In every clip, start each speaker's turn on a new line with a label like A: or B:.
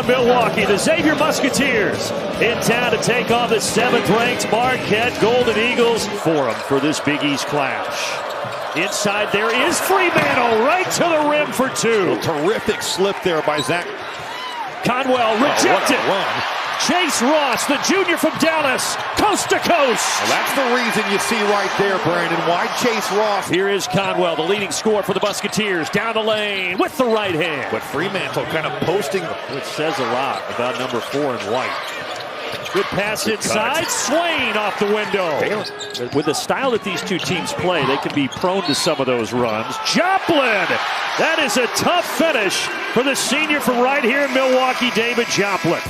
A: down Milwaukee. The Xavier Musketeers in town to take on the 7th-ranked Marquette Golden Eagles. Forum for this Big East clash. Inside there is Fremantle right to the rim for two.
B: A terrific slip there by Zach.
A: Conwell rejected.
B: What a run.
A: Chase Ross, the junior from Dallas, coast to coast.
B: Well, that's the reason you see right there, Brandon, why Chase Ross.
A: Here is Conwell, the leading scorer for the Musketeers, down the lane with the right hand.
B: But Fremantle kind of posting.
A: It says a lot about number 4 in white. Good pass inside, Swain off the window. With the style that these two teams play, they can be prone to some of those runs. Joplin, that is a tough finish for the senior from right here in Milwaukee, David Joplin.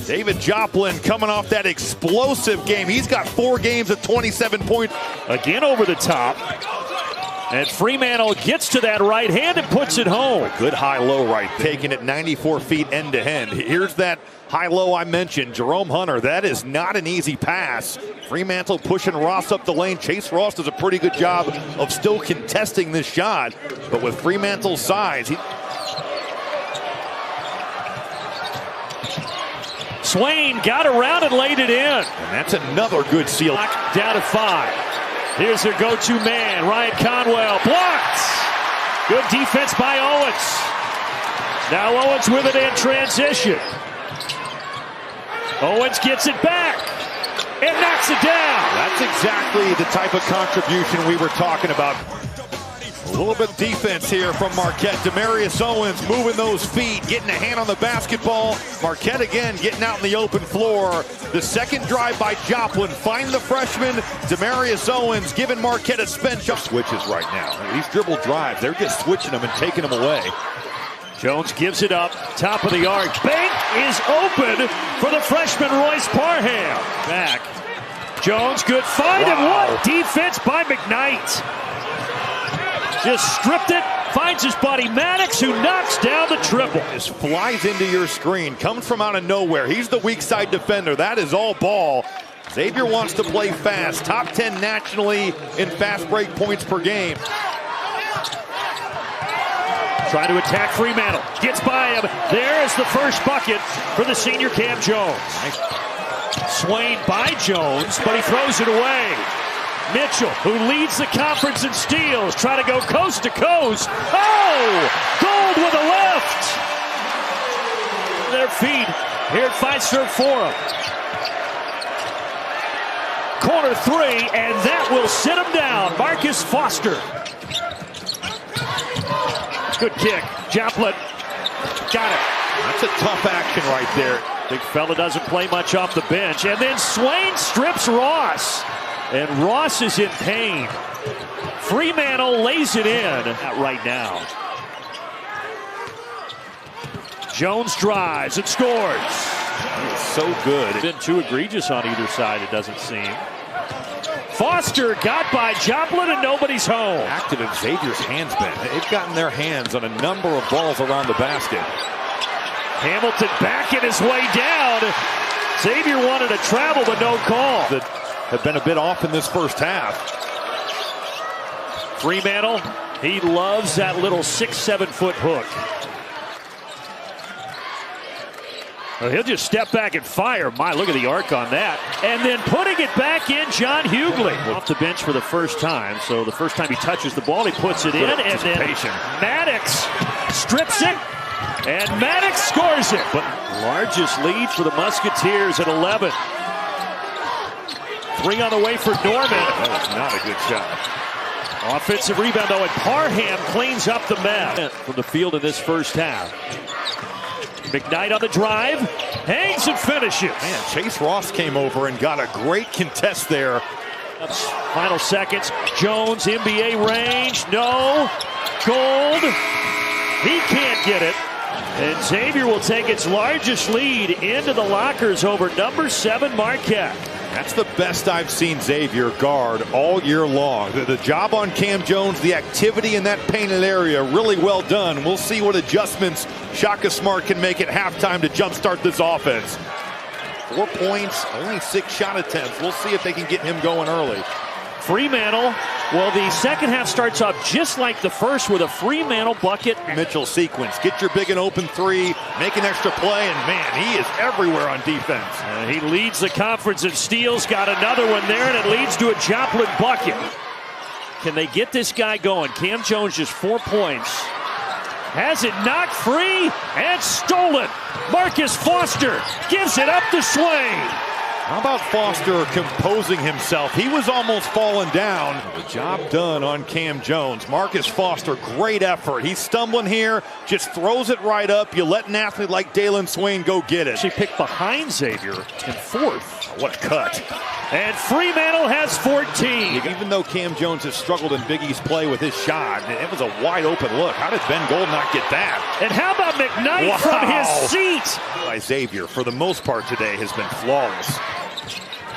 B: David Joplin coming off that explosive game. He's got 4 games at 27 points.
A: Again over the top. And Fremantle gets to that right hand and puts it home.
B: A good high-low right there. Taking it 94 feet end-to-end. Here's that high-low I mentioned. Jerome Hunter, that is not an easy pass. Fremantle pushing Ross up the lane. Chase Ross does a pretty good job of still contesting this shot. But with Fremantle's size,
A: Swain got around and laid it in.
B: And that's another good seal.
A: Down to 5. Here's their go-to man, Ryan Conwell. Blocked. Good defense by Owens. Now Owens with it in transition. Owens gets it back and knocks it down.
B: That's exactly the type of contribution we were talking about. A little bit of defense here from Marquette. Demarius Owens moving those feet, getting a hand on the basketball. Marquette again getting out in the open floor. The second drive by Joplin. Find the freshman. Demarius Owens giving Marquette a spin. Switches right now. These dribble drives, they're just switching them and taking them away.
A: Jones gives it up, top of the arc. Bank is open for the freshman Royce Parham. Back. Jones, good find, and what defense by McKnight. Just stripped it, finds his buddy Maddox, who knocks down the triple.
B: Just flies into your screen, comes from out of nowhere. He's the weak side defender. That is all ball. Xavier wants to play fast. Top 10 nationally in fast break points per game.
A: Trying to attack Fremantle. Gets by him. There is the first bucket for the senior Cam Jones. Swain by Jones, but he throws it away. Mitchell, who leads the conference in steals, trying to go coast to coast. Oh! Gold with a left! Their feet here at Fiserv Forum. Corner 3, and that will sit him down. Marcus Foster. Good kick. Joplin got it.
B: That's a tough action right there.
A: Big fella doesn't play much off the bench. And then Swain strips Ross. And Ross is in pain. Fremantle lays it in. Not right now. Jones drives and scores.
B: It's so good.
A: It's been too egregious on either side, it doesn't seem. Foster got by Joplin and nobody's home.
B: Active in Xavier's hands, Ben. They've gotten their hands on a number of balls around the basket.
A: Hamilton backing his way down. Xavier wanted to travel, but no call.
B: That have been a bit off in this first half.
A: Fremantle, he loves that little 6-7 foot hook. Well, he'll just step back and fire. My, look at the arc on that. And then putting it back in, John Hughley. Off the bench for the first time. So the first time he touches the ball, he puts it in. And then Maddox strips it. And Maddox scores it. But largest lead for the Musketeers at 11. 3 on the way for Norman.
B: That was not a good shot.
A: Offensive rebound, though, and Parham cleans up the mess from the field in this first half. McKnight on the drive, hangs and finishes.
B: Man, Chase Ross came over and got a great contest there.
A: Final seconds, Jones, NBA range, no. Gold, he can't get it. And Xavier will take its largest lead into the lockers over number 7 Marquette.
B: That's the best I've seen Xavier guard all year long. The job on Cam Jones, the activity in that painted area, really well done. We'll see what adjustments Shaka Smart can make at halftime to jumpstart this offense. 4 points, only 6 shot attempts. We'll see if they can get him going early.
A: Fremantle, well, the second half starts off just like the first with a Fremantle bucket.
B: Mitchell sequence. Get your big and open three. Make an extra play, and man, he is everywhere on defense.
A: He leads the conference in steals. Got another one there, and it leads to a Joplin bucket. Can they get this guy going? Cam Jones just 4 points. Has it knocked free and stolen. Marcus Foster gives it up to Swain.
B: How about Foster composing himself? He was almost falling down. The job done on Cam Jones. Marcus Foster, great effort. He's stumbling here, just throws it right up. You let an athlete like Dalen Swain go get it.
A: She picked behind Xavier in fourth.
B: What a cut.
A: And Fremantle has 14.
B: Even though Cam Jones has struggled in Big East play with his shot, it was a wide open look. How did Ben Gold not get that?
A: And how about McKnight from his seat?
B: By Xavier, for the most part today, has been flawless.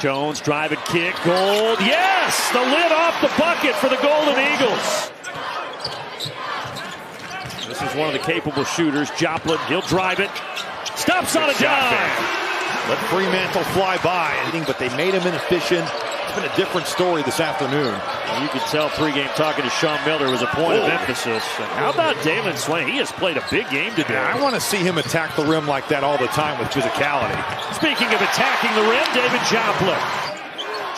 A: Jones driving kick, Gold, yes! The lid off the bucket for the Golden Eagles. This is one of the capable shooters, Joplin, he'll drive it. Stops on a dime.
B: Let Fremantle fly by, but they made him inefficient. It's been a different story this afternoon.
A: You could tell pregame talking to Sean Miller was a point of emphasis. And how about Dalen Swain? He has played a big game today.
B: Yeah, I want to see him attack the rim like that all the time with physicality.
A: Speaking of attacking the rim, David Joplin.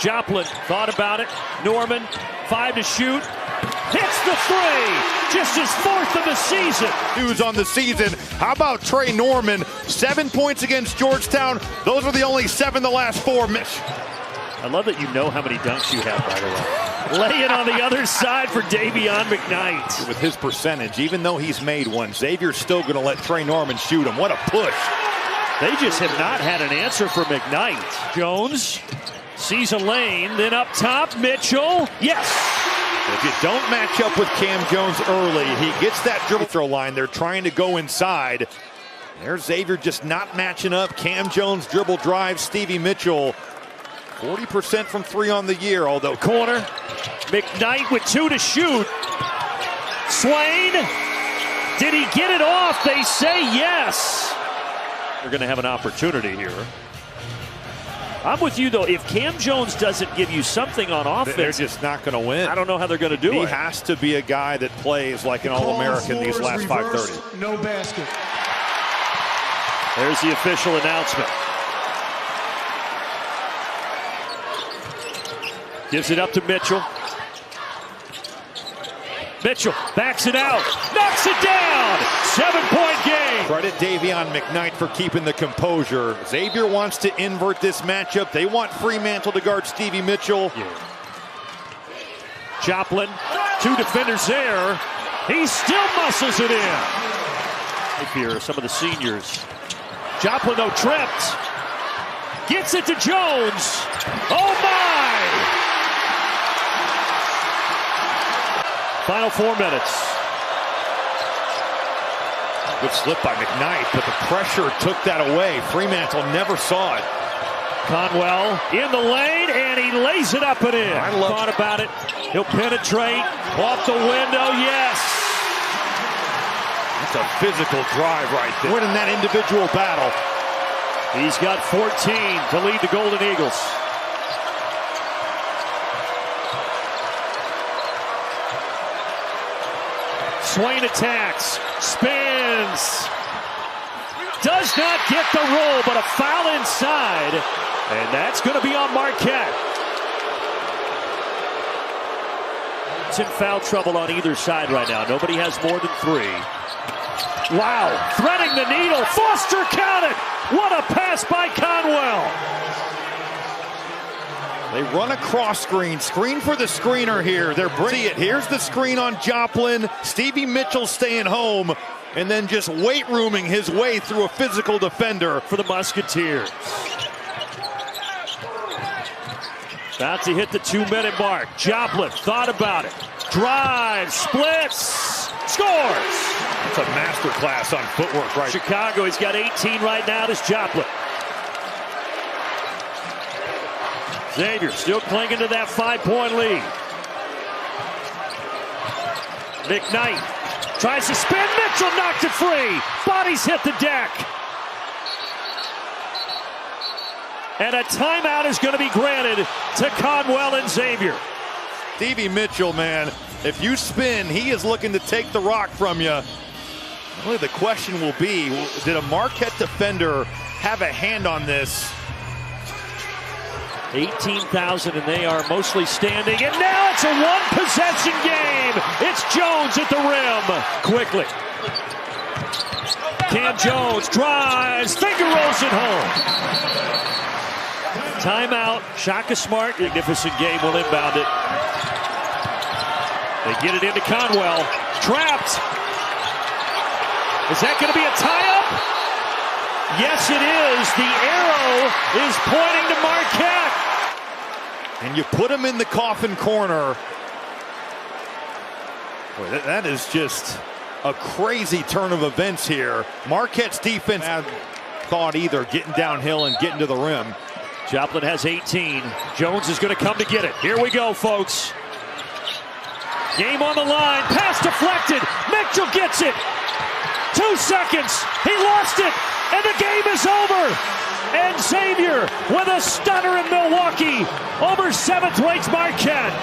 A: Joplin thought about it. Norman, 5 to shoot. Hits the three. Just his 4th of the season.
B: News on the season. How about Trey Norman? 7 points against Georgetown. Those are the only 7 the last 4.
A: I love that you know how many dunks you have, by the way. Lay it on the other side for Davion McKnight.
B: With his percentage, even though he's made one, Xavier's still going to let Trey Norman shoot him. What a push.
A: They just have not had an answer for McKnight. Jones sees a lane, then up top, Mitchell. Yes!
B: If you don't match up with Cam Jones early, he gets that dribble throw line. They're trying to go inside. There's Xavier just not matching up. Cam Jones dribble drive, Stevie Mitchell. 40% from 3 on the year, although
A: corner. McKnight with 2 to shoot. Swain, did he get it off? They say yes. They're going to have an opportunity here. I'm with you, though. If Cam Jones doesn't give you something on offense,
B: they're just not going to win.
A: I don't know how they're going to do it.
B: He has to be a guy that plays like an All-American these last 5:30.
C: No basket.
A: There's the official announcement. Gives it up to Mitchell. Mitchell backs it out. Knocks it down. 7-point game.
B: Credit Davion McKnight for keeping the composure. Xavier wants to invert this matchup. They want Fremantle to guard Stevie Mitchell.
A: Yeah. Joplin, 2 defenders there. He still muscles it in. Here are some of the seniors. Joplin, though, tripped. Gets it to Jones. Oh, my! Final 4 minutes.
B: Good slip by McKnight, but the pressure took that away. Fremantle never saw it.
A: Conwell in the lane, and he lays it up and in.
B: I
A: thought about it. He'll penetrate. Off the window, yes.
B: That's a physical drive right there. Winning that individual battle.
A: He's got 14 to lead the Golden Eagles. Swain attacks, spins, does not get the roll, but a foul inside, and that's going to be on Marquette. It's in foul trouble on either side right now. Nobody has more than 3. Wow, threading the needle, Foster counted. What a pass by Conwell.
B: They run a cross screen for the screener here. They're bringing it. Here's the screen on Joplin. Stevie Mitchell staying home and then just weight rooming his way through a physical defender
A: for the Musketeers. About to hit the 2-minute mark. Joplin thought about it. Drive, splits, scores.
B: It's a masterclass on footwork right.
A: Chicago, he's got 18 right now. This Joplin. Xavier still clinging to that 5-point lead. McKnight tries to spin. Mitchell knocked it free. Bodies hit the deck. And a timeout is going to be granted to Conwell and Xavier.
B: Stevie Mitchell, man, if you spin, he is looking to take the rock from you. Really, the question will be, did a Marquette defender have a hand on this?
A: 18,000, and they are mostly standing. And now it's a one-possession game. It's Jones at the rim. Quickly. Cam Jones drives, finger rolls it home. Timeout. Shaka Smart, magnificent game, will inbound it. They get it into Conwell. Trapped. Is that going to be a tie-up? Yes, it is. The arrow is pointing to Marquette.
B: And you put him in the coffin corner. Boy, that is just a crazy turn of events here. Marquette's defense had thought either getting downhill and getting to the rim.
A: Joplin has 18. Jones is going to come to get it. Here we go, folks. Game on the line. Pass deflected. Mitchell gets it. 2 seconds. He lost it. And the game is over. And Xavier with a stunner in Milwaukee over 7th-ranked Marquette.